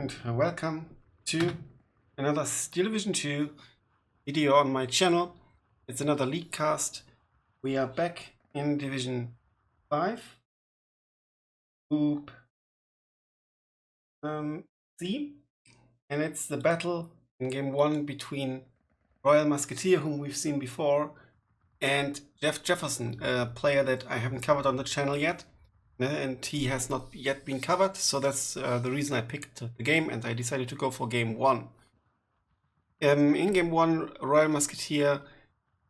and welcome to another Steel Division 2 video on my channel. It's another League cast. We are back in Division 5, Group C, and it's the battle in Game 1 between Royal Musketeer, whom we've seen before, and JeffJefferson, a player that I haven't covered on the channel yet. And he has not yet been covered, so that's the reason I picked the game, and I decided to go for Game 1. In Game 1, Royal Musketeer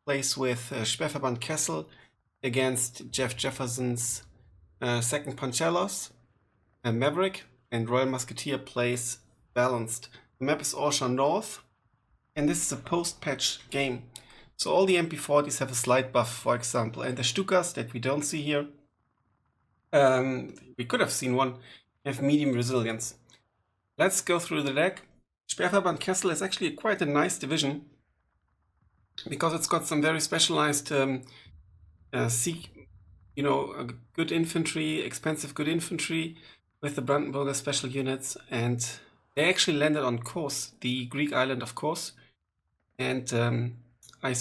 plays with Sperrverband Kessel against JeffJefferson's second Pancelos, Maverick, and Royal Musketeer plays balanced. The map is Orsha North, and this is a post-patch game. So all the MP40s have a slight buff, for example, and the Stukas that we don't see here, we could have seen one, have medium resilience. Let's go through the deck. Sperrverband Kessel is actually quite a nice division because it's got some very specialized good infantry, expensive good infantry with the Brandenburger special units, and they actually landed on Kos, the Greek island of Kos, and I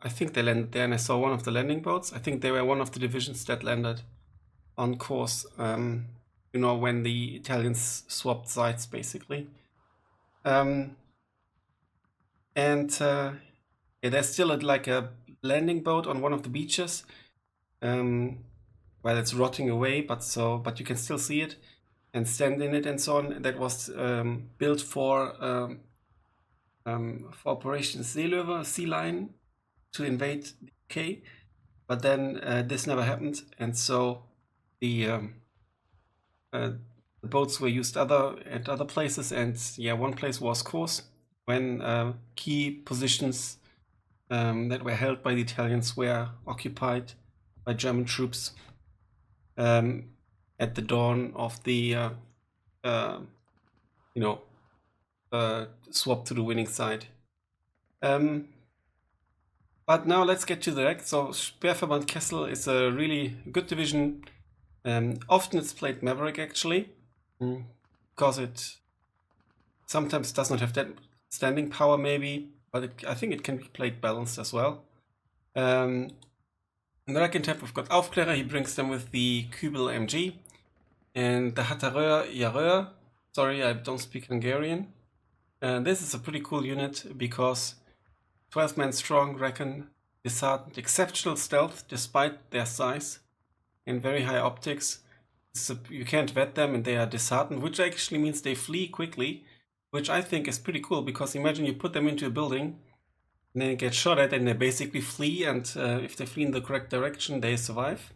think they landed there, and I saw one of the landing boats. I think they were one of the divisions that landed on course, when the Italians swapped sides, basically. Yeah, there's still like a landing boat on one of the beaches. Well, it's rotting away, but you can still see it and stand in it and so on. That was built for Operation Seelöwe, Sea Lion, to invade the UK, but then this never happened, and so the boats were used at other places, and yeah, one place was Kos, when key positions that were held by the Italians were occupied by German troops at the dawn of the swap to the winning side. But now let's get to the deck. So Sperrverband Kessel is a really good division. Often it's played Maverick, actually, because it sometimes does not have that standing power, maybe, but I think it can be played balanced as well. In the second tab we've got Aufklärer. He brings them with the Kübel MG, and the Hattereur Jareur. Sorry, I don't speak Hungarian. This is a pretty cool unit because 12 men strong, reckon, disheartened, exceptional stealth despite their size, and very high optics. So you can't vet them, and they are disheartened, which actually means they flee quickly, which I think is pretty cool, because imagine you put them into a building and then get shot at and they basically flee, and if they flee in the correct direction, they survive.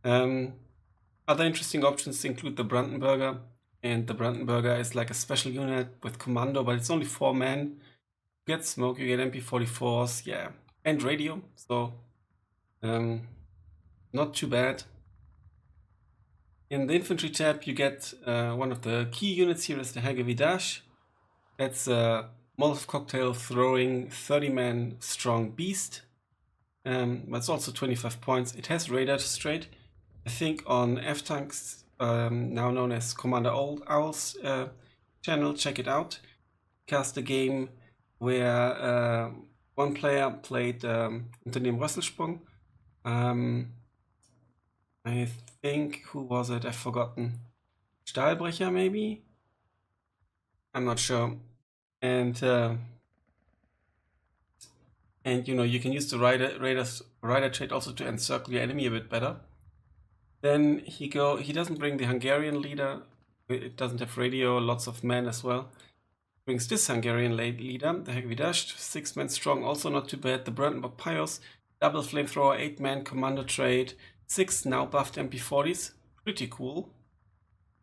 Other interesting options include the Brandenburger, and the Brandenburger is like a special unit with commando, but it's only 4 men. You get smoke, you get MP44s, yeah, and radio, so not too bad. In the infantry tab, you get one of the key units here is the Hägervidash. That's a Molotov cocktail throwing 30-man strong beast. But it's also 25 points. It has radar straight. I think on F-Tanks, now known as Commander Owl's channel, check it out. Cast a game where one player played Unternehmen Rösselsprung. I think, who was it? I've forgotten. Stahlbrecher, maybe? I'm not sure. And you can use the rider trait also to encircle your enemy a bit better. Then he doesn't bring the Hungarian leader. It doesn't have radio, lots of men as well. Brings this Hungarian leader, the Hägervidash, 6 men strong, also not too bad. The Brandenburg Pios, double flamethrower, 8-man commando trait, 6 now buffed MP40s, pretty cool.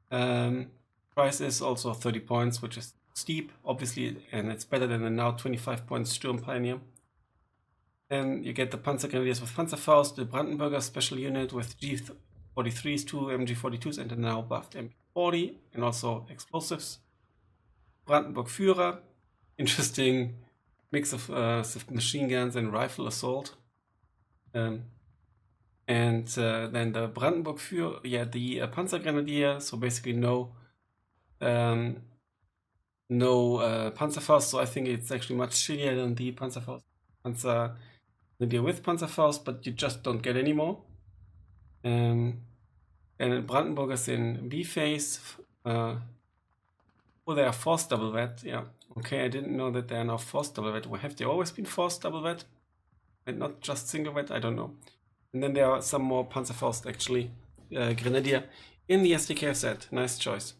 Price is also 30 points, which is steep, obviously, and it's better than the now 25 points Sturm Pioneer. Then you get the Panzergrenadiers with Panzerfaust, the Brandenburger special unit with G43s, 2 MG42s, and a now buffed MP40, and also explosives. Brandenburg Führer, interesting mix of machine guns and rifle assault. And then the Brandenburg Führer, yeah, the Panzergrenadier, so basically no no Panzerfaust, so I think it's actually much shittier than the Panzerfaust. Panzer with Panzerfaust, but you just don't get any more. And Brandenburg is in B phase. Oh, they are forced double vet. Yeah. Okay, I didn't know that they are now forced double vet. Have they always been forced double vet? And not just single vet? I don't know. And then there are some more Panzerfaust actually. Grenadier in the SDK set. Nice choice.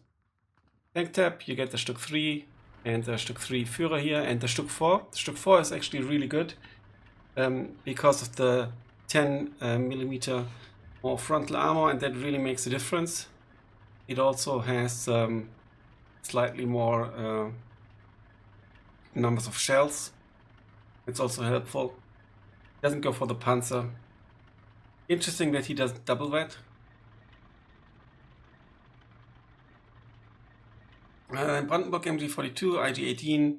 Tank tab, you get the Stück 3 and the Stück 3 Führer here, and the Stück 4. The Stück 4 is actually really good because of the 10mm more frontal armor, and that really makes a difference. It also has slightly more numbers of shells. It's also helpful. Doesn't go for the Panzer. Interesting that he does double vet. Brandenburg MG42, IG18,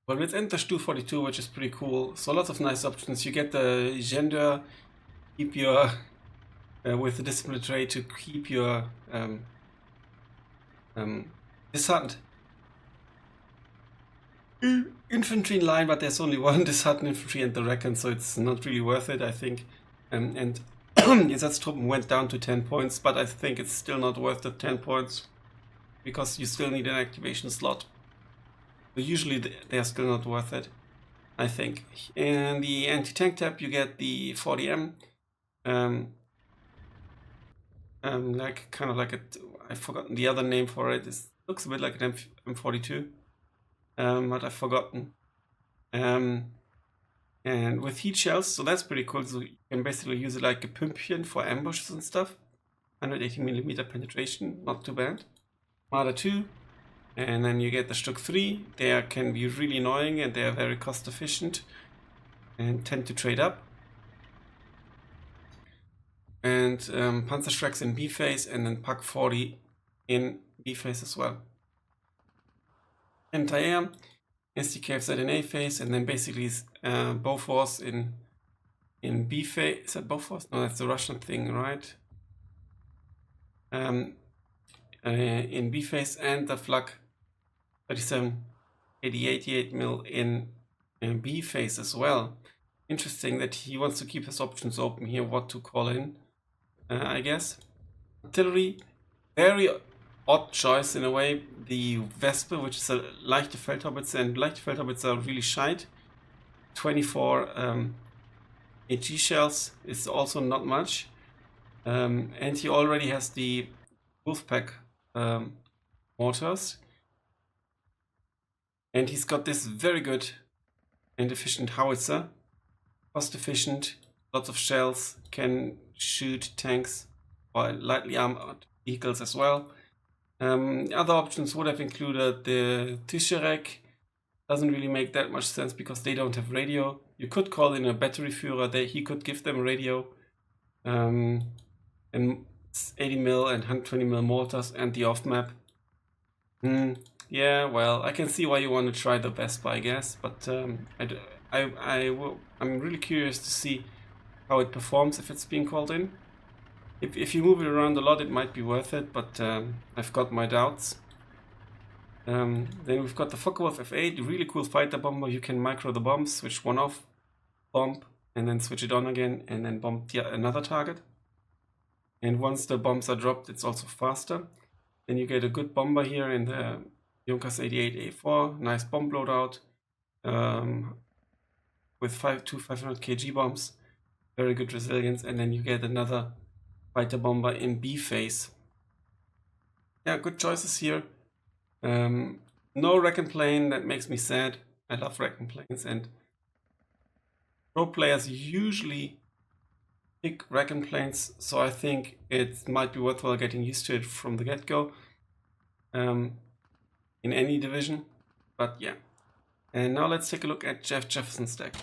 but with Enter Stu 42, which is pretty cool. So lots of nice options. You get the gender, keep your with the discipline tray to keep your disheartened infantry in line, but there's only one disheartened infantry and the reckon, so it's not really worth it, I think. And Einsatztruppen went down to 10 points, but I think it's still not worth the 10 points because you still need an activation slot. But usually they're still not worth it, I think. In the anti-tank tab, you get the 40M. Like kind of like a, I've forgotten the other name for it. It looks a bit like an M42, but I've forgotten. And with heat shells, so that's pretty cool. So you can basically use it like a Pümpchen for ambushes and stuff. 180mm penetration, not too bad. Marder 2, and then you get the Stück 3. They can be really annoying and they are very cost efficient and tend to trade up. And Panzerschrecks in B phase, and then Pak 40 in B phase as well. Anti-air, SDKFZ in A phase, and then basically Bofors in B phase. Is that Bofors? No, that's the Russian thing, right? In B phase, and the Flak 37 80mm in B phase as well. Interesting that he wants to keep his options open here, what to call in, I guess. Artillery, very odd choice in a way. The Vespe, which is a leichte Feldhaubitze, and leichte Feldhaubitze are really shite. 24 AG shells is also not much. And he already has the Wolfpack mortars. And he's got this very good and efficient howitzer. Cost efficient, lots of shells, can shoot tanks or lightly armored vehicles as well. Other options would have included the Tischerek. Doesn't really make that much sense because they don't have radio. You could call in a battery Führer, he could give them radio. And 80mm and 120mm mortars and the off map. Yeah, well, I can see why you want to try the Vespa, I guess, but I'm really curious to see how it performs if it's being called in. If you move it around a lot, it might be worth it, but I've got my doubts. Then we've got the Focke-Wulf F8, really cool fighter bomber. You can micro the bombs, switch one off, bomb, and then switch it on again, and then bomb another target. And once the bombs are dropped, it's also faster. Then you get a good bomber here in the Junkers 88A4, nice bomb loadout with two 500 kg bombs, very good resilience, and then you get another fighter bomber in B phase. Yeah, good choices here. No Recon plane, that makes me sad. I love Recon planes, and pro players usually pick Recon planes, so I think it might be worthwhile getting used to it from the get-go in any division, but yeah. And now let's take a look at JeffJefferson's deck.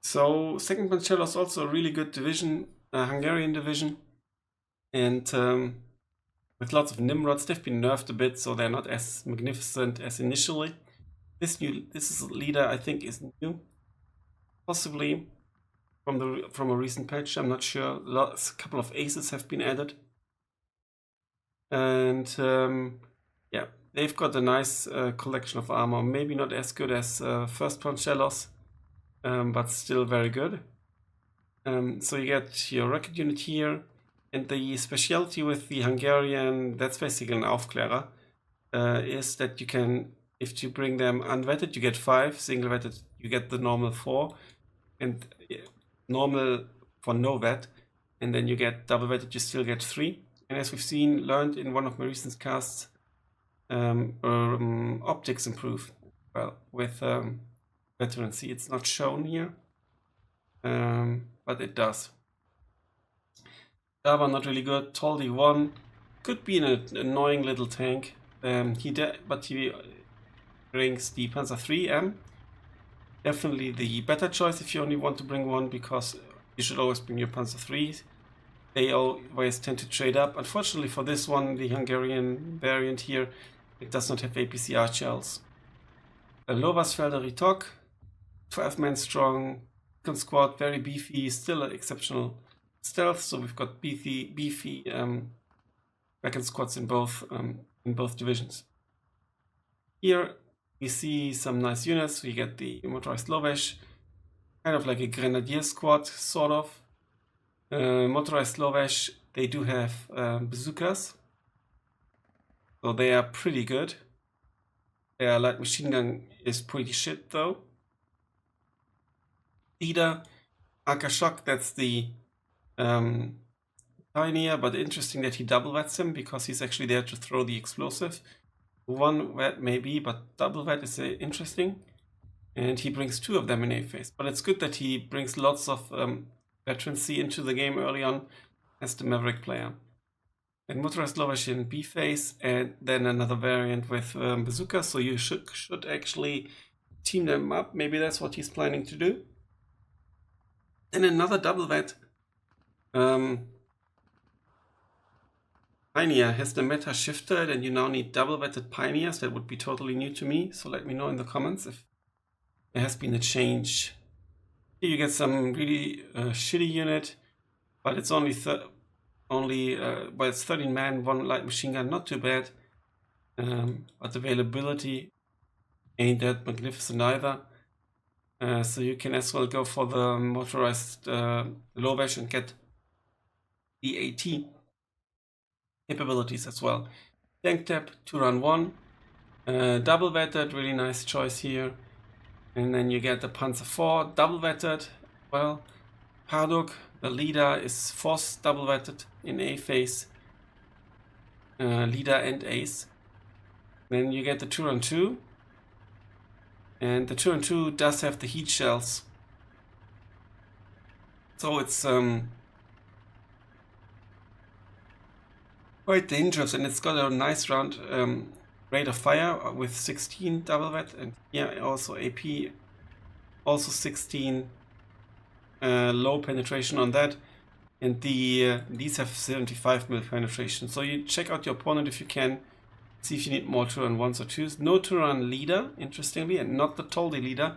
So 2nd Pancelos is also a really good division, Hungarian division, and with lots of Nimrods. They've been nerfed a bit, so they're not as magnificent as initially. This leader, I think, is new, possibly from a recent patch. I'm not sure. A couple of aces have been added, and yeah, they've got a nice collection of armor. Maybe not as good as first Pancelos, but still very good. So you get your rocket unit here, and the specialty with the Hungarian, that's basically an Aufklärer, is that you can, if you bring them unvetted, you get 5, single vetted, you get the normal 4, and normal for no vet, and then you get double vetted, you still get 3. And as we've learned in one of my recent casts, optics improve well with veterancy. It's not shown here, but it does. Java not really good. Toldi 1 could be an annoying little tank. But he brings the Panzer 3M. Definitely the better choice if you only want to bring one, because you should always bring your Panzer 3s. They always tend to trade up. Unfortunately for this one, the Hungarian variant here, it does not have APCR shells. A Lobasfelder Ritok, 12-man strong, second squad, very beefy, still an exceptional stealth. So we've got beefy second squads in both divisions. Here we see some nice units. We get the motorized Lovesh, kind of like a grenadier squad, sort of. Motorized Lovesh, they do have bazookas, so they are pretty good. Their light machine gun is pretty shit though. Leader, Akashok, that's the pioneer, but interesting that he double vets him, because he's actually there to throw the explosive. One vet maybe, but double vet is interesting. And he brings 2 of them in A phase. But it's good that he brings lots of veterancy into the game early on as the Maverick player. And motorized Lovesh in B phase, and then another variant with bazooka. So you should actually team them up. Maybe that's what he's planning to do. And another double vet. Pioneer, has the meta shifted and you now need double vetted pioneers? That would be totally new to me, so let me know in the comments if there has been a change. Here you get some really shitty unit, but it's only well, it's 13 man, 1 light machine gun, not too bad, but availability ain't that magnificent either. So you can as well go for the motorized Lovesh and get the AT capabilities as well. Tank tap, 2-run-1, double vetted, really nice choice here. And then you get the Panzer 4 double vetted. Well, Parduk, the leader, is force double vetted in A phase, leader and ace. Then you get the 2-run-2, and the 2-run-2 does have the heat shells, so it's quite dangerous, and it's got a nice round rate of fire with 16 double vet, and yeah, also AP, also 16 low penetration on that, and these have 75 mil penetration. So you check out your opponent if you can, see if you need more 2-run-1s or 2s. No 2-run leader, interestingly, and not the Toldi leader.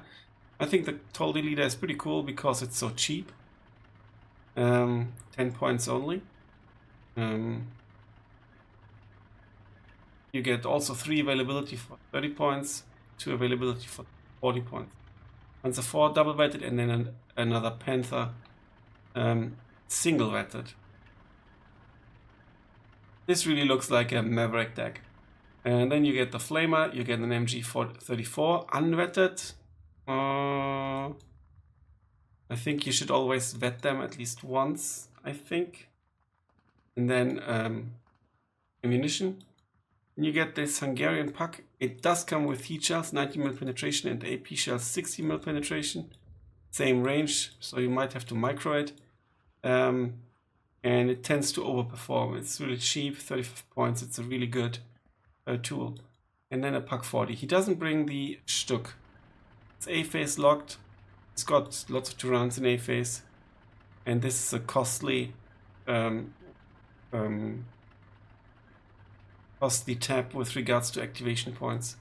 I think the Toldi leader is pretty cool because it's so cheap. 10 points only. You get also 3 availability for 30 points, 2 availability for 40 points. Panzer 4 double vetted, and then another Panther single vetted. This really looks like a Maverick deck. And then you get the Flamer, you get an MG34 unvetted. I think you should always vet them at least once, I think. And then ammunition. And you get this Hungarian pack. It does come with heat shells, 90 mil penetration, and AP shells, 60 mil penetration. Same range, so you might have to micro it. And it tends to overperform. It's really cheap, 35 points. It's a really good tool. And then a Pak 40. He doesn't bring the Stuck. It's A phase locked. It's got lots of 2-rounds in A phase. And this is a costly tab with regards to activation points.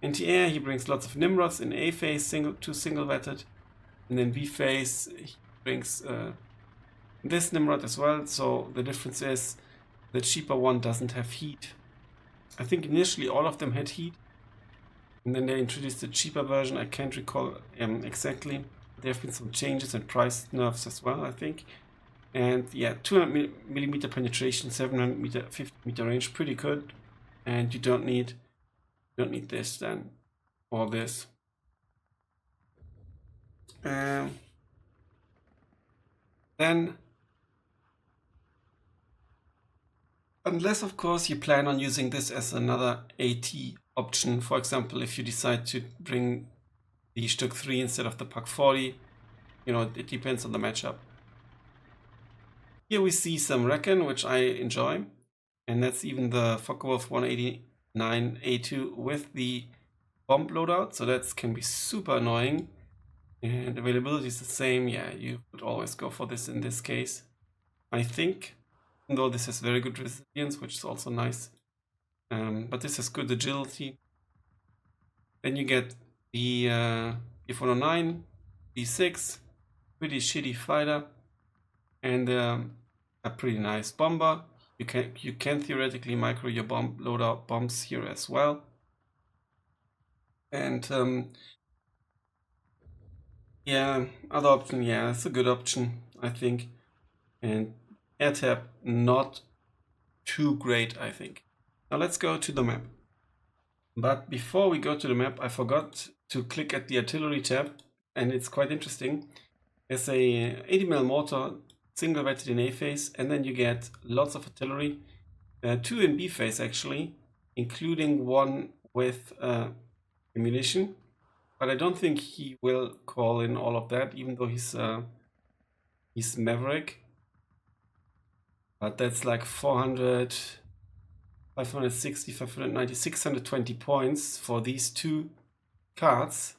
Anti-air, he brings lots of Nimrods in A phase, 2 single vetted. And then B phase, he brings this Nimrod as well. So the difference is the cheaper one doesn't have heat. I think initially all of them had heat, and then they introduced a cheaper version. I can't recall exactly. There have been some changes and price nerfs as well, I think. And yeah, 200 millimeter penetration, 750 meter range, pretty good. And you don't need this then, or this. Then, unless of course you plan on using this as another AT option, for example, if you decide to bring the Stück 3 instead of the Pak 40, you know, it depends on the matchup. Here we see some Reckon, which I enjoy, and that's even the Focke-Wulf 189 A2 with the bomb loadout, so that can be super annoying. And availability is the same. Yeah, you would always go for this in this case, I think, even though this has very good resilience, which is also nice. But this has good agility. Then you get the F109, D6, pretty shitty fighter, and a pretty nice bomber. You can theoretically micro your bomb loadout bombs here as well. And yeah, other option, yeah, it's a good option, I think. And air tap, not too great, I think. Now let's go to the map. But before we go to the map, I forgot to click at the artillery tab, and it's quite interesting. There's a 80mm mortar, single vetted in A phase, and then you get lots of artillery, 2 in B phase actually, including one with ammunition. But I don't think he will call in all of that, even though he's Maverick. But that's like 400, 560, 590, 620 points for these 2 cards.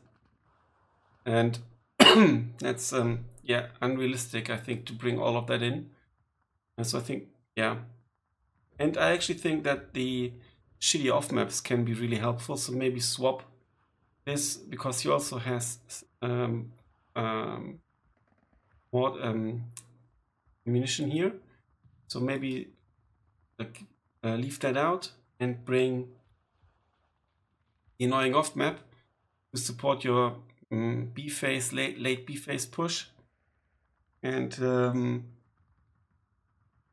And that's yeah, unrealistic, I think, to bring all of that in. And so I think, yeah. And I actually think that the shitty off maps can be really helpful. So maybe swap this, because he also has more ammunition here. So maybe leave that out and bring the annoying off map to support your B phase, late B phase push. And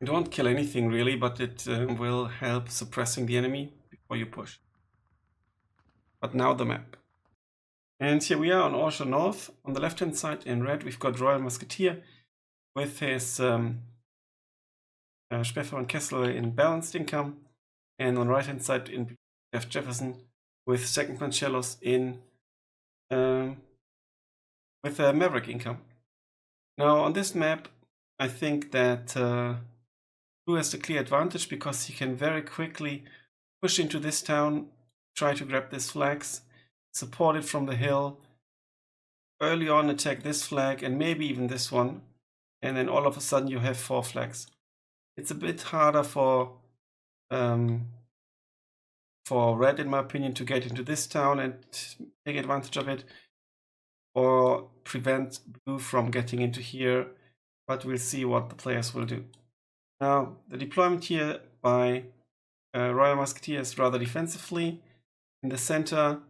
it won't kill anything really, but it will help suppressing the enemy before you push. But now the map. And here we are on Orsha North. On the left hand side in red, we've got Royal Musketeer with his Sperrverband Kessel in balanced income. And on the right hand side in JeffJefferson with second Pancelos in with Maverick income. Now on this map, I think that Blue has the clear advantage because he can very quickly push into this town, try to grab this flags, support it from the hill, early on attack this flag and maybe even this one, and then all of a sudden you have 4 flags. It's a bit harder for red, in my opinion, to get into this town and take advantage of it, or prevent blue from getting into here, but we'll see what the players will do. Now, the deployment here by Royal Musketeer is rather defensively. In the center,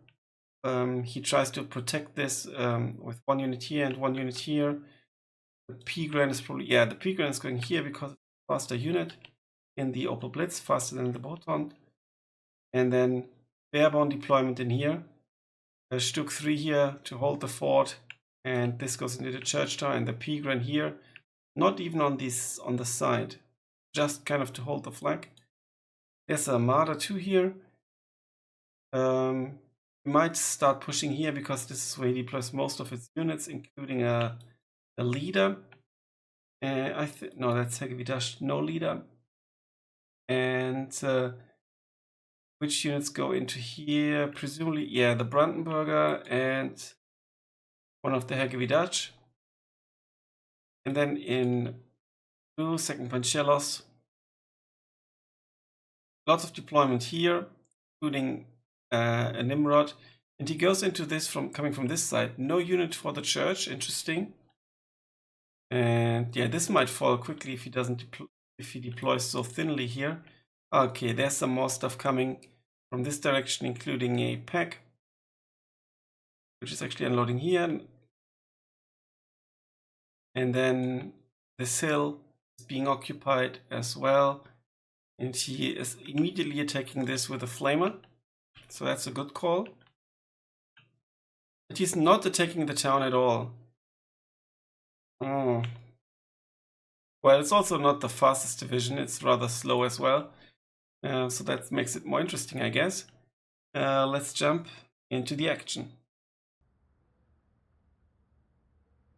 he tries to protect this with 1 unit here and 1 unit here. The P-Gran is probably, yeah, the P-Gran is going here because it's a faster unit in the Opel Blitz, faster than the Boton. And then Barebone deployment in here. A Stück 3 here to hold the fort, and this goes into the church tower, and the P-Gran here, not even on the side, just kind of to hold the flag. There's a Marder 2 here. We might start pushing here because this is where he deploys most of its units, including a leader. No, that's heavy dash, no leader. And which units go into here? Presumably, yeah, the Brandenburger and one of the Heavy Dutch. And then in blue, second Pancelos. Lots of deployment here, including a Nimrod. And he goes into this coming from this side. No unit for the church, interesting. And yeah, this might fall quickly if he doesn't if he deploys so thinly here. Okay, there's some more stuff coming. from this direction, including a pack, which is actually unloading here. And then this hill is being occupied as well. And he is immediately attacking this with a flamer. So that's a good call. But he's not attacking the town at all. Oh. Well, it's also not the fastest division. It's rather slow as well. So that makes it more interesting, I guess. Let's jump into the action.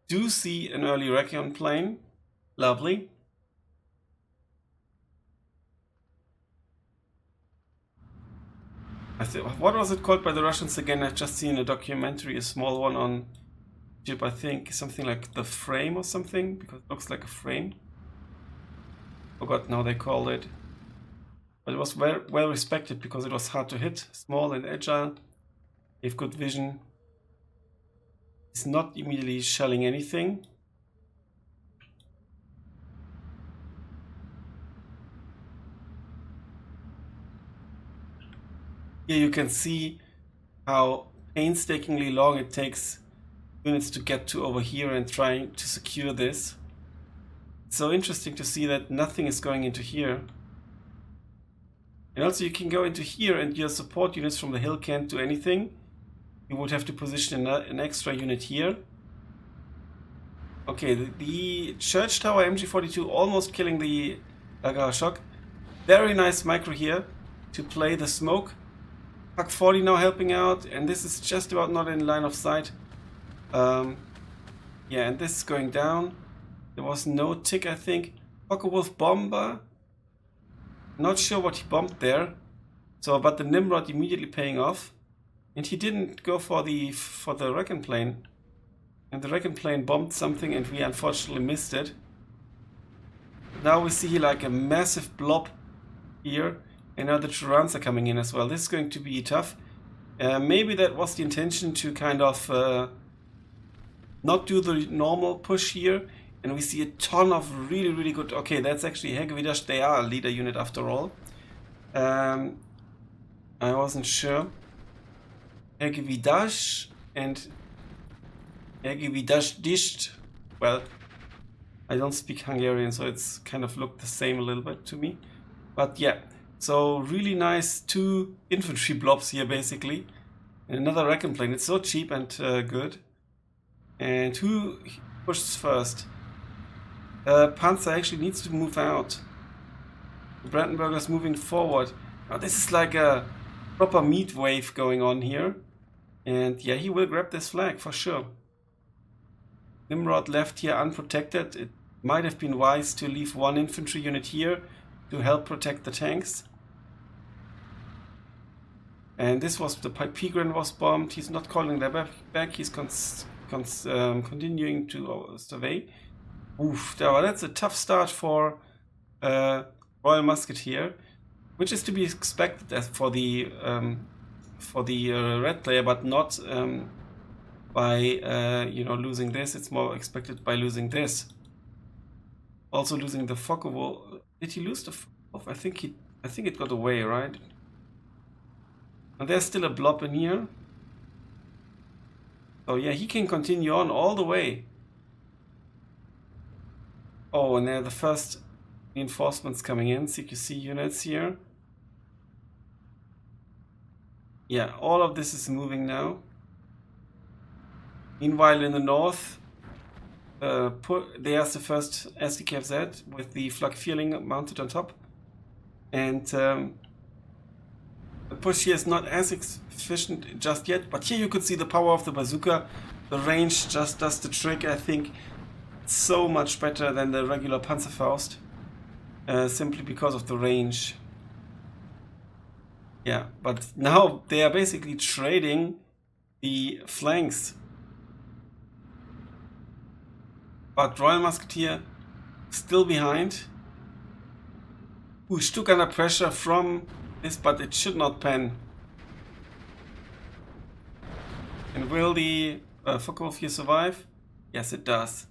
Do see an early recon plane. Lovely. What was it called by the Russians again? I've just seen a documentary, a small one on YouTube, I think. Something like The Frame or something, because it looks like a frame. Forgot how they called it. But it was very well respected because it was hard to hit, small and agile. They have good vision. It's not immediately shelling anything. Here you can see how painstakingly long it takes units to get to over here and trying to secure this. It's so interesting to see that nothing is going into here. And also you can go into here and your support units from the hill can't do anything. You would have to position an extra unit here. Okay, the church tower MG42 almost killing the Lagara Shock. Very nice micro here to play the smoke. Pak 40 now helping out, and this is just about not in line of sight. Yeah, and this is going down. There was no tick, I think. Focke-Wulf bomber. Not sure what he bombed there. So, but the Nimrod immediately paying off. And he didn't go for the recon plane. And the recon plane bombed something and we unfortunately missed it. Now we see like a massive blob here. And now the Turans are coming in as well. This is going to be tough. Maybe that was the intention to kind of not do the normal push here. And we see a ton of really, really good... Okay, that's actually Hegewidash. They are a leader unit after all. I wasn't sure. Hegewidash and Hegewidash Disht. Well, I don't speak Hungarian, so it's kind of looked the same a little bit to me. But yeah, so really nice 2 infantry blobs here basically. And another recon plane. It's so cheap and good. And who pushes first? Panzer actually needs to move out. Brandenburger's moving forward. Now this is like a proper meat wave going on here. And yeah, he will grab this flag for sure. Nimrod left here unprotected. It might have been wise to leave 1 infantry unit here to help protect the tanks. And this was the Pigran was bombed. He's not calling them back. He's continuing to survey. Oof, that's a tough start for Royal Musketeer, which is to be expected as for the red player, but not by you know, losing this. It's more expected by losing this. Also losing the Focke-Wulf. Did he lose the Focke-Wulf? I think it got away, right? And there's still a blob in here. So yeah, he can continue on all the way. Oh, and there are the first reinforcements coming in. CQC units here. Yeah, all of this is moving now. Meanwhile, in the north, there's the first SDKFZ with the flak feeling mounted on top. And the push here is not as efficient just yet, but here you could see the power of the bazooka. The range just does the trick, I think. So much better than the regular Panzerfaust, simply because of the range. Yeah, but now they are basically trading the flanks. But Royal Musketeer still behind. Ooh, Stuck under pressure from this, but it should not pen. And will the Focke-Wulf here survive? Yes, it does.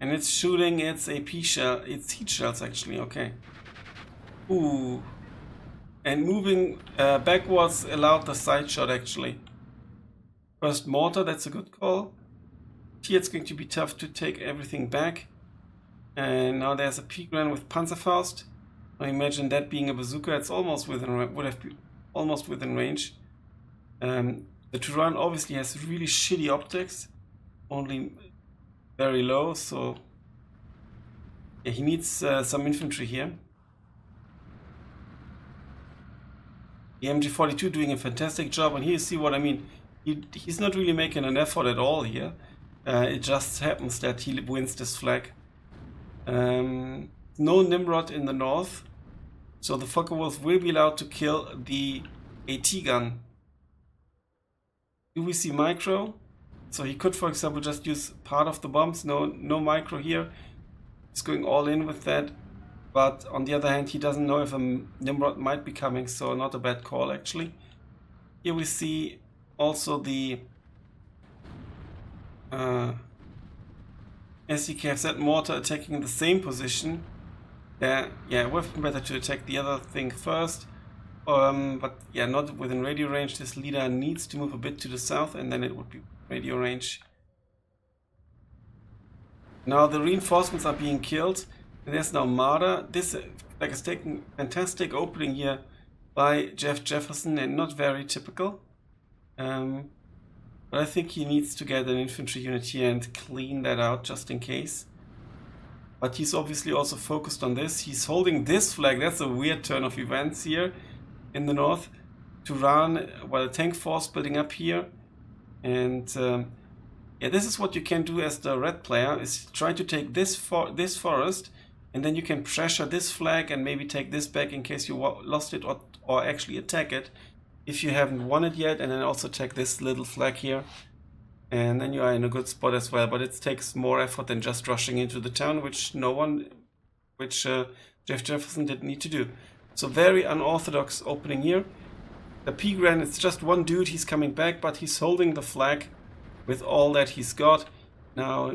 And it's shooting its AP shell, its heat shells actually, okay. Ooh. And moving backwards allowed the side shot actually. First mortar, that's a good call. Here it's going to be tough to take everything back. And now there's a P-Gran with Panzerfaust. I imagine that being a bazooka, it's almost within, would have been almost within range. The Turan obviously has really shitty optics, only very low, so yeah, he needs some infantry here. The MG42 doing a fantastic job, and here you see what I mean. He's not really making an effort at all here. It just happens that he wins this flag. No Nimrod in the north, so the Focke-Wulf will be allowed to kill the AT gun. Do we see micro? So he could, for example, just use part of the bombs. No micro here. He's going all in with that. But on the other hand, he doesn't know if a Nimrod might be coming, so not a bad call actually. Here we see also the SDKFZ mortar attacking the same position. Yeah, it would have been better to attack the other thing first. But yeah, not within radio range. This leader needs to move a bit to the south, and then it would be radio range. Now the reinforcements are being killed. And there's now Marder. This flag is taking fantastic opening here by JeffJefferson, and not very typical. But I think he needs to get an infantry unit here and clean that out just in case. But he's obviously also focused on this. He's holding this flag. That's a weird turn of events here in the north. Turan, well, a tank force building up here. And yeah, this is what you can do as the red player, is try to take this forest, and then you can pressure this flag and maybe take this back in case you lost it, or actually attack it if you haven't won it yet, and then also take this little flag here. And then you are in a good spot as well, but it takes more effort than just rushing into the town, which JeffJefferson didn't need to do. So very unorthodox opening here. The P-Gran, it's just one dude, he's coming back, but he's holding the flag with all that he's got. Now,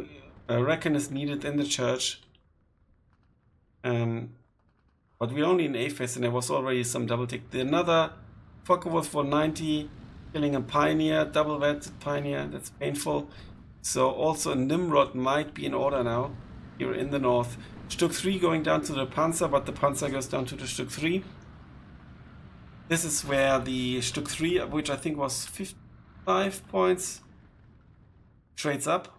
a Reckon is needed in the church. But we're only in A phase, and there was already some double tick. Another Focke-Wulf 190, killing a Pioneer, double vetted Pioneer, that's painful. So also a Nimrod might be in order now, here in the north. Stück 3 going down to the Panzer, but the Panzer goes down to the Stück 3. This is where the Stück 3, which I think was 55 points, trades up.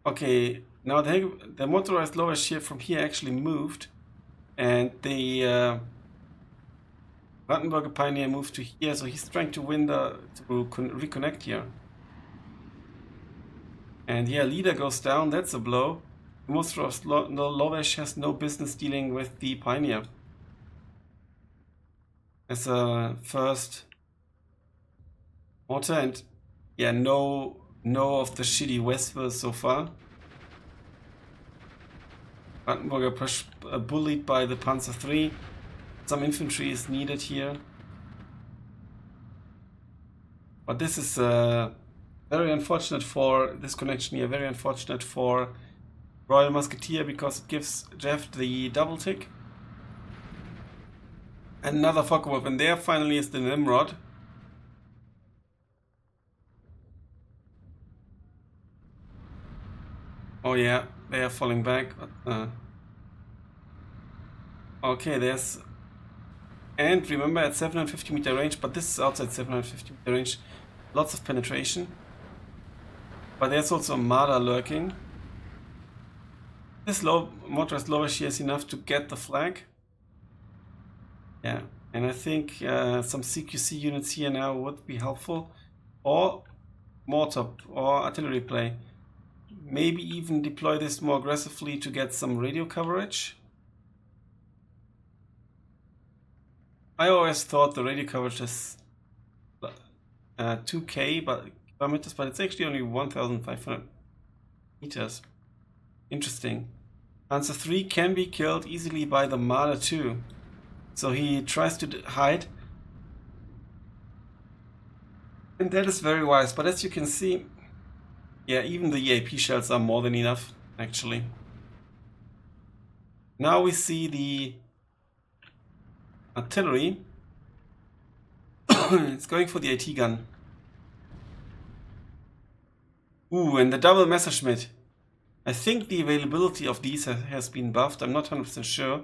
Okay, now the motorized lower shear from here actually moved, and the Brandenburger Pioneer moved to here, so he's trying to win to reconnect here. And yeah, leader goes down, that's a blow. Motorized Lovesh has no business dealing with the Pioneer. As a first mortar, and yeah, no of the shitty Westville so far. Brandenburger bullied by the Panzer III. Some infantry is needed here. But this is very unfortunate for this connection here, very unfortunate for Royal Musketeer, because it gives Jeff the double tick. Another Focke-Wulf, and there finally is the Nimrod. Oh yeah, they are falling back. Okay, there's... And remember, at 750 meter range, but this is outside 750 meter range, lots of penetration. But there's also a Marder lurking. This motorized lower shear is enough to get the flag. Yeah, and I think some CQC units here now would be helpful. Or mortar or artillery play. Maybe even deploy this more aggressively to get some radio coverage. I always thought the radio coverage is 2K kilometers, but it's actually only 1,500 meters. Interesting. Panzer III can be killed easily by the Marder too. So he tries to hide. And that is very wise, but as you can see, yeah, even the EAP shells are more than enough, actually. Now we see the artillery. It's going for the AT gun. Ooh, and the double Messerschmitt. I think the availability of these has been buffed, I'm not 100% sure.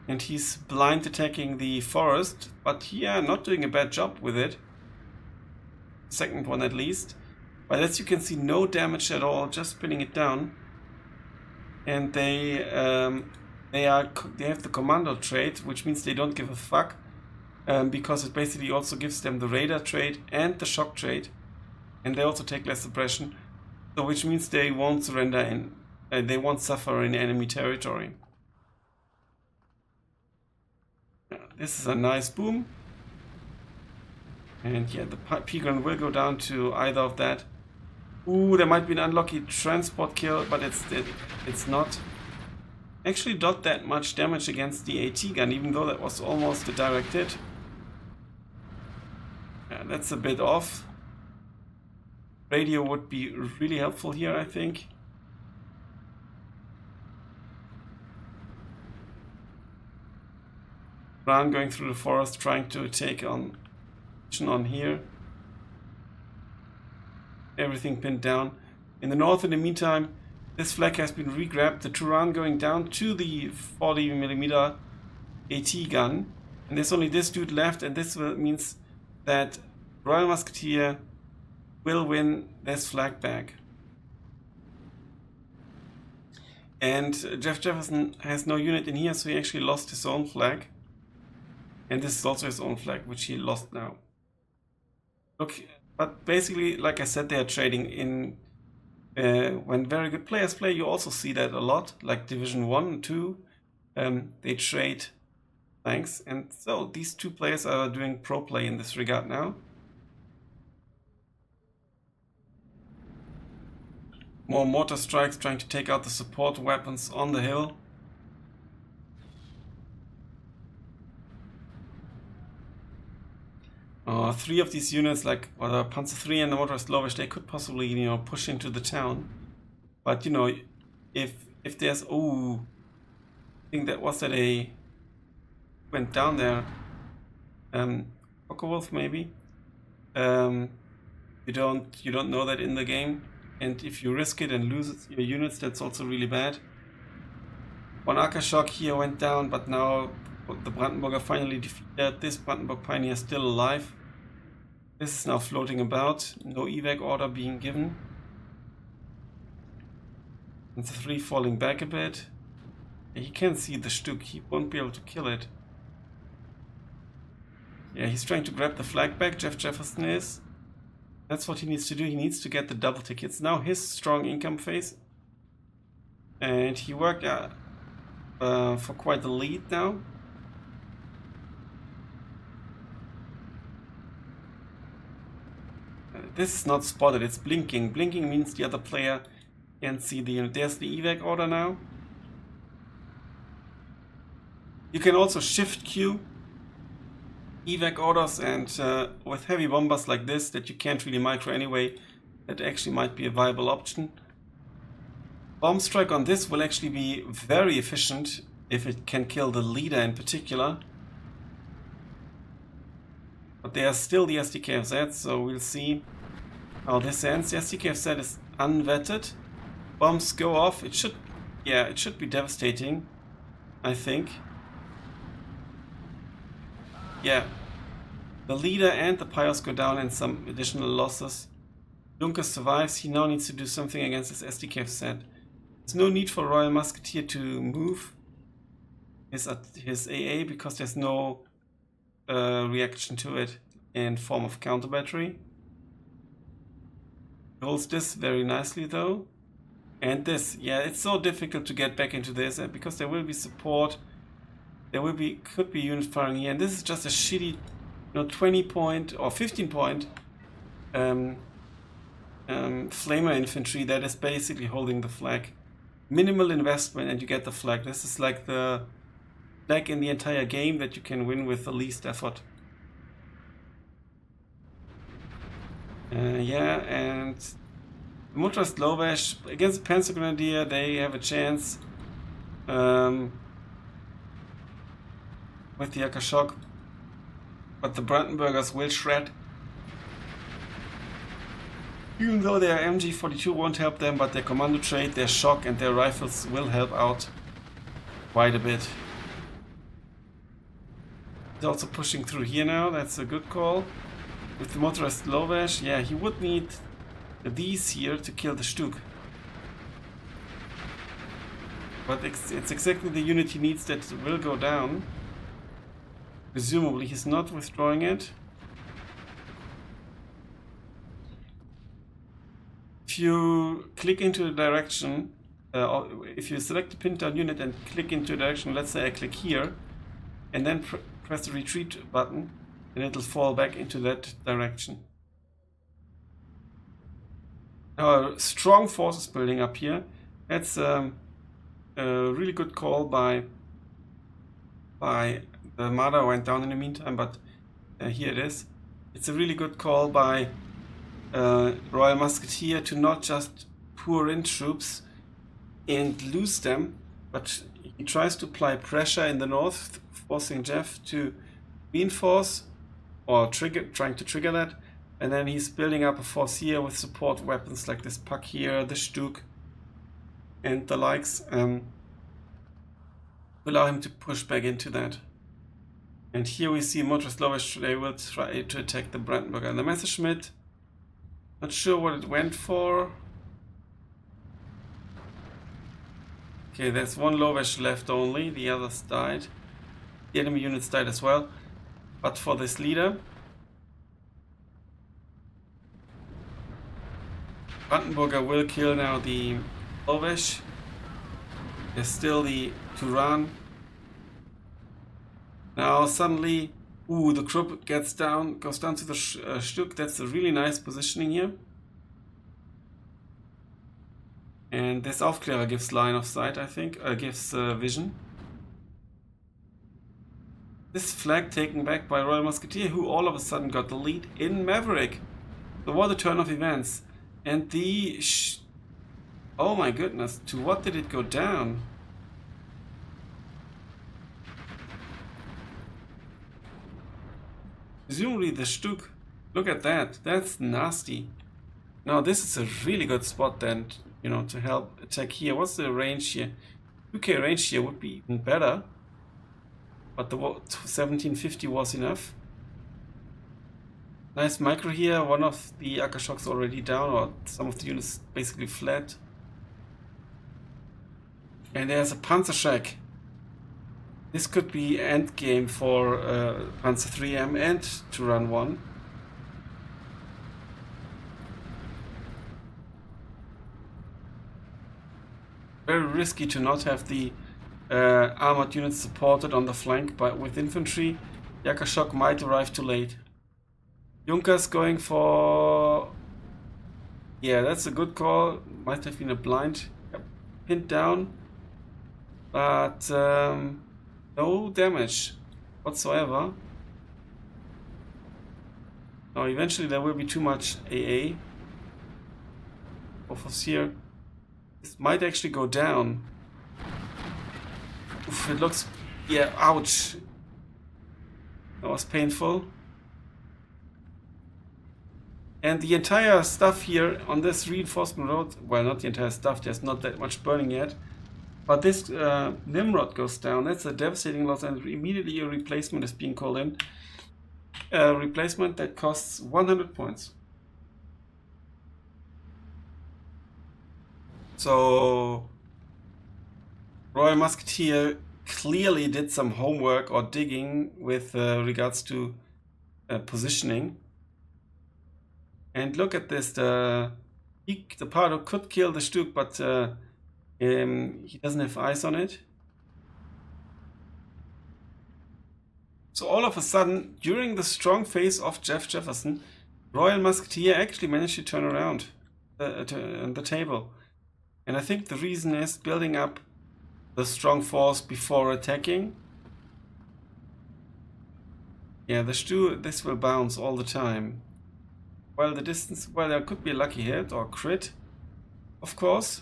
And he's blind attacking the forest, but yeah, not doing a bad job with it. Second one at least. But as you can see, no damage at all, just spinning it down. And they have the commando trait, which means they don't give a fuck. Because it basically also gives them the radar trait and the shock trait. And they also take less suppression. So which means they won't surrender in, they won't suffer in enemy territory. This is a nice boom. And yeah, the P-gun will go down to either of that. Ooh, there might be an unlucky transport kill, but it's not. Actually not that much damage against the AT gun, even though that was almost a direct hit. Yeah, that's a bit off. Radio would be really helpful here, I think. Ran going through the forest, trying to take on here. Everything pinned down. In the north, in the meantime, this flag has been re-grabbed. The Turan going down to the 40mm AT gun. And there's only this dude left, and this means that Royal Musketeer will win this flag back. And Jeff Jefferson has no unit in here, so he actually lost his own flag. And this is also his own flag, which he lost now. Okay, but basically, like I said, they are trading in. When very good players play, you also see that a lot, like Division 1 and 2. They trade flanks, and so these two players are doing pro play in this regard now. More mortar strikes trying to take out the support weapons on the hill. Three of these units, like the Panzer 3 and the Motorized Lovish, they could possibly, you know, push into the town. But you know, if there's I think that was that a went down there. Wolf maybe. You don't know that in the game, and if you risk it and lose your units, that's also really bad. One Akashock here went down, but now the Brandenburger finally defeated. This Brandenburg Pioneer is still alive. This is now floating about, no evac order being given. And the 3 falling back a bit. He can see the Stück, he won't be able to kill it. Yeah, he's trying to grab the flag back, Jeff Jefferson is. That's what he needs to do, he needs to get the double tick. It's now his strong income phase. And he worked for quite the lead now. This is not spotted, it's blinking. Blinking means the other player can't see the unit. There's the evac order now. You can also shift queue evac orders, and with heavy bombers like this that you can't really micro anyway, that actually might be a viable option. Bomb strike on this will actually be very efficient if it can kill the leader in particular. But there's still the SDKFZ, so we'll see how this ends. The SDKFZ is unvetted. Bombs go off. It should be devastating, I think. Yeah. The leader and the Pios go down and some additional losses. Dunker survives. He now needs to do something against his SDKFZ. There's no need for Royal Musketeer to move his AA because there's no reaction to it in form of counter battery. Holds this very nicely though. And this, yeah, it's so difficult to get back into this, because there will be support. There could be unit firing here, and this is just a shitty, you know, 20 point or 15 point flamer infantry that is basically holding the flag. Minimal investment and you get the flag. This is like the flag in the entire game that you can win with the least effort. Yeah, and the Motorized Lovash against the Panzer Grenadier, they have a chance. with the Akashok, but the Brandenburgers will shred. Even though their MG42 won't help them, but their commando trait, their shock and their rifles will help out quite a bit. He's also pushing through here now, that's a good call. With the motorized Lovesh, yeah, he would need these here to kill the Stuk. But it's exactly the unit he needs that will go down. Presumably he's not withdrawing it. If you click into a direction, or if you select a pinned down unit and click into a direction, let's say I click here, and then press the retreat button, and it'll fall back into that direction. Now a strong force is building up here. That's a really good call by the Marder went down in the meantime, but here it is. It's a really good call by Royal Musketeer to not just pour in troops and lose them, but he tries to apply pressure in the north, forcing Jeff to reinforce or trying to trigger that, and then he's building up a force here with support weapons like this Puck here, the Stuk, and the likes, allow him to push back into that. And here we see motorized Lovesh, they will try to attack the Brandenburger and the Messerschmitt. Not sure what it went for. Okay, there's one Lovesh left only, the others died. The enemy units died as well. But for this leader, Brandenburger will kill now the Lovesh. There's still the Turan. Now suddenly, the Krupp goes down to the Stuk. That's a really nice positioning here. And this Aufklärer gives line of sight, I think, gives vision. This flag taken back by Royal Musketeer, who all of a sudden got the lead in Maverick. So what a turn of events. And the... oh my goodness, to what did it go down? Presumably the Stuk. Look at that. That's nasty. Now this is a really good spot then, you know, to help attack here. What's the range here? 2k range here would be even better. But the 1750 was enough. Nice micro here. One of the Akashoks already down, or some of the units basically fled. And there's a Panzerschreck. This could be endgame for Panzer 3M and Turan 1. Very risky to not have the armored units supported on the flank with infantry. Akashok might arrive too late. Junkers going for... yeah, that's a good call. Might have been a blind. Pinned down. But... no damage whatsoever. Now eventually there will be too much AA. Both here. This might actually go down. Oof, it looks... yeah, ouch. That was painful. And the entire stuff here on this reinforcement road, well, not the entire stuff, there's not that much burning yet. But this Nimrod goes down. That's a devastating loss, and immediately a replacement is being called in. A replacement that costs 100 points. So Royal Musketeer clearly did some homework or digging with regards to positioning. And look at this. The Pardo could kill the Stuk, but he doesn't have eyes on it. So all of a sudden, during the strong phase of JeffJefferson, Royal Musketeer actually managed to turn around the table. And I think the reason is building up the strong force before attacking. Yeah, this will bounce all the time. While the distance, well, there could be a lucky hit or crit, of course.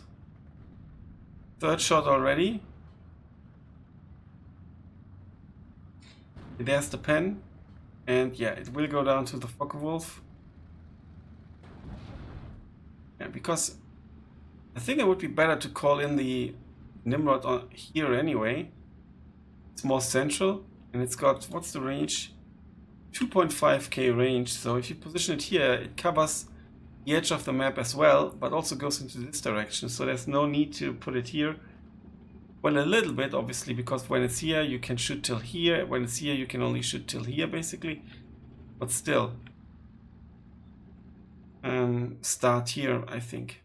Third shot already. There's the pen, and yeah, it will go down to the Focke-Wulf. Yeah, because I think it would be better to call in the Nimrod on here anyway. It's more central, and it's got, what's the range? 2.5k range, so if you position it here, it covers the edge of the map as well, but also goes into this direction, so there's no need to put it here. Well, a little bit, obviously, because when it's here, you can shoot till here. When it's here, you can only shoot till here, basically. But still. Start here, I think.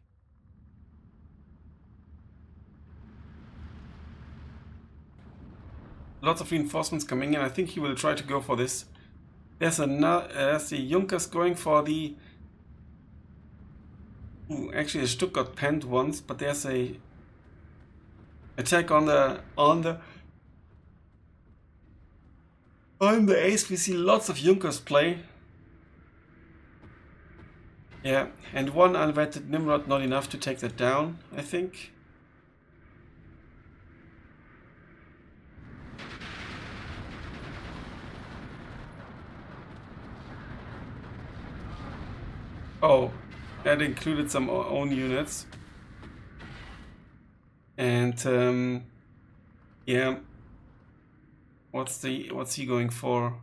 Lots of reinforcements coming in. I think he will try to go for this. There's the Junkers going for the... Ooh, actually, the Stuck got penned once, but there's a attack on the ace. We see lots of Junkers play. Yeah, and one unvetted Nimrod, not enough to take that down, I think. Oh, that included some own units. And yeah, what's he going for?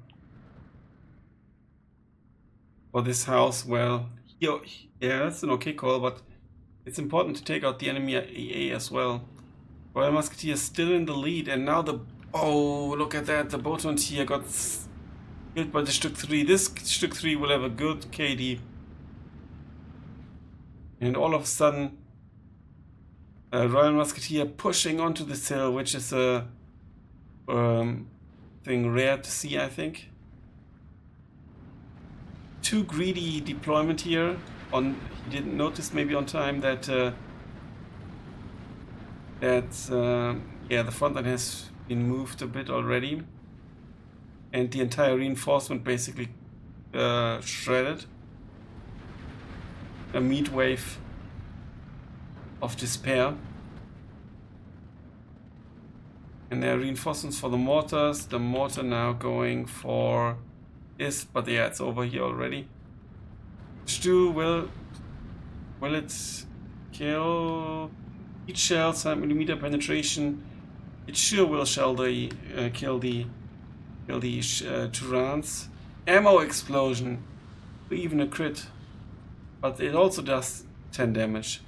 For this house? Well, yeah, that's an okay call, but it's important to take out the enemy EA as well. Royal Musketeer is still in the lead, and now oh, look at that, the Boton here got killed by the Stück 3. This Stück 3 will have a good KD. And all of a sudden, Royal Musketeer pushing onto this hill, which is a thing rare to see, I think. Too greedy deployment here. He didn't notice maybe on time that yeah, the front line has been moved a bit already, and the entire reinforcement basically shredded. A meat wave of despair. And there are reinforcements for the mortars. The mortar now going for this, but yeah, it's over here already. Stu will it kill each shell, 7mm penetration? It sure will kill the Turans. Ammo explosion, even a crit, but it also does 10 damage.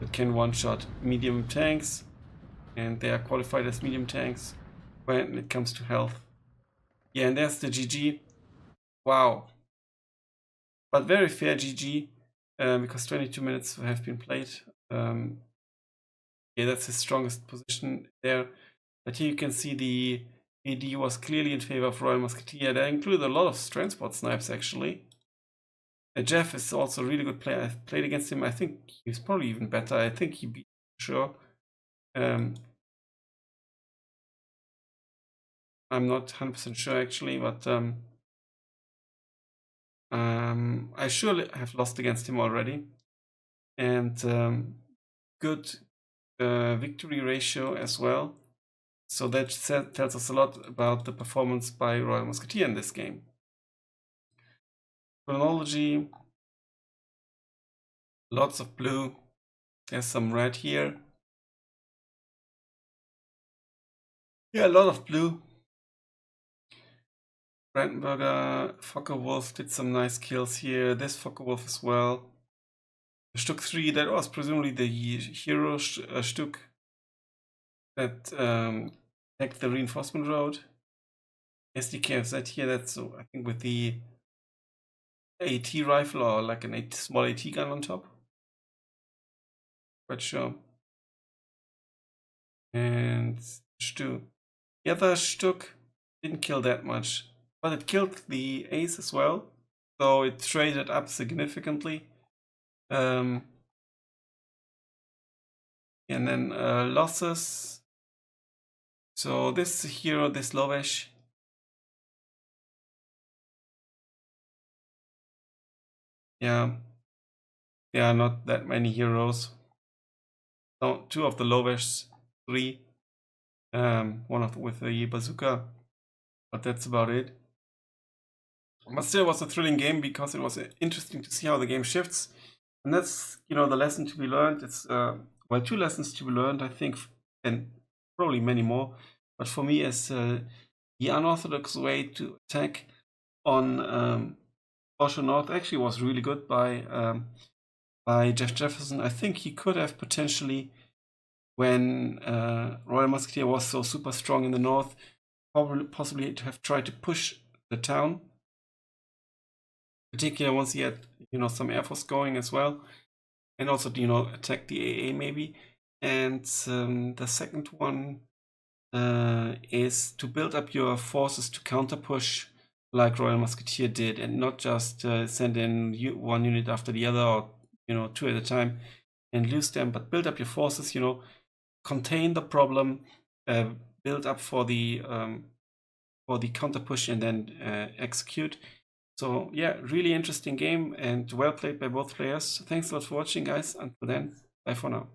It can one-shot medium tanks, and they are qualified as medium tanks when it comes to health. Yeah, and there's the GG. Wow. But very fair GG, because 22 minutes have been played. Yeah, that's his strongest position there. But here you can see the AD was clearly in favor of Royal Musketeer. That included a lot of transport snipes, actually. Jeff is also a really good player. I've played against him. I think he's probably even better. I think he beat sure. I'm not 100% sure, actually, but I surely have lost against him already. And good victory ratio as well. So that tells us a lot about the performance by Royal Musketeer in this game. Chronology, lots of blue. There's some red here. Yeah, a lot of blue. Brandenburger, Focke-Wulf did some nice kills here. This Focke-Wulf as well. Stück 3, that was presumably the hero Stück that attacked the reinforcement road. SDKFZ here, that's I think with the AT rifle or like a small AT gun on top. Quite sure. And Stu. The other Stück didn't kill that much, but it killed the ace as well, so it traded up significantly. And then losses. So this hero, this Lovesh. Yeah, there are not that many heroes. So 2 of the Lovesh, 3. One with the bazooka. but that's about it. But still, it was a thrilling game because it was interesting to see how the game shifts, and that's, you know, the lesson to be learned. It's well, 2 lessons to be learned, I think, and probably many more. But for me, as the unorthodox way to attack on Orsha North actually was really good by JeffJefferson. I think he could have potentially, when Royal Musketeer was so super strong in the north, possibly to have tried to push the town, particularly once he had, you know, some air force going as well, and also, you know, attack the AA maybe. And the second one is to build up your forces to counter push like Royal Musketeer did, and not just send in one unit after the other, or, you know, 2 at a time and lose them, but build up your forces, you know, contain the problem, build up for the counter push, and then execute. So yeah, really interesting game and well played by both players. Thanks a lot for watching, guys. Until then, bye for now.